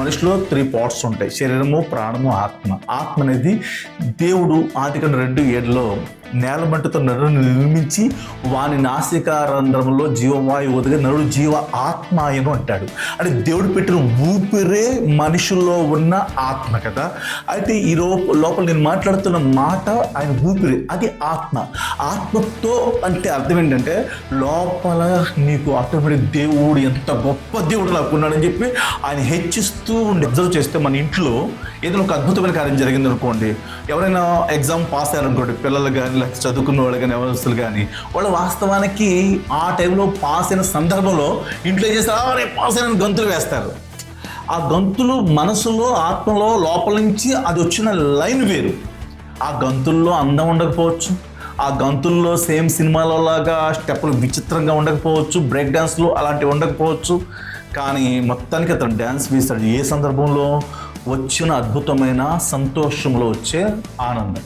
మనిషిలో 3 పార్ట్స్ ఉంటాయి: శరీరము, ప్రాణము, ఆత్మ. ఆత్మ అనేది దేవుడు ఆదికాండం 2:7 నేల మట్టితో నరుని నిర్మించి వాని నాసికారంధ్రంలో జీవవాయువు వదిలి నరుడు జీవ ఆత్మాయను అంటాడు. అంటే దేవుడు పెట్టిన ఊపిరే మనిషిలో ఉన్న ఆత్మ కదా. అయితే ఈ లోపల నేను మాట్లాడుతున్న మాట ఆయన ఊపిరి, అది ఆత్మ. ఆత్మతో అంటే అర్థం ఏంటంటే లోపల నీకు ఆటోమేటిక్ దేవుడు ఎంత గొప్ప దేవుడు నాకు ఉన్నాడని చెప్పి ఆయన హెచ్చిస్తూ ఉండి అబ్జర్వ్ చేస్తే మన ఇంట్లో ఏదైనా ఒక అద్భుతమైన కార్యం జరిగింది అనుకోండి, ఎవరైనా ఎగ్జామ్ పాస్ అయ్యారనుకోండి, పిల్లలు కానీ లేకపోతే చదువుకున్న వాళ్ళు కానీ ఎవరస్తులు కానీ, వాళ్ళు వాస్తవానికి ఆ టైంలో పాస్ అయిన సందర్భంలో ఇంట్లో ఏం చేస్తారు, పాస్ అయిన గంతులు వేస్తారు. ఆ గంతులు మనసులో ఆత్మలో లోపల నుంచి అది వచ్చిన లైన్ వేరు. ఆ గంతుల్లో అందం ఉండకపోవచ్చు, ఆ గంతుల్లో సేమ్ సినిమాలో లాగా స్టెప్పులు విచిత్రంగా ఉండకపోవచ్చు, బ్రేక్ డ్యాన్స్లు అలాంటివి ఉండకపోవచ్చు, కానీ మొత్తానికి అతను డ్యాన్స్ వేస్తాడు. ఏ సందర్భంలో వచ్చిన అద్భుతమైన సంతోషంలో వచ్చే ఆనందం.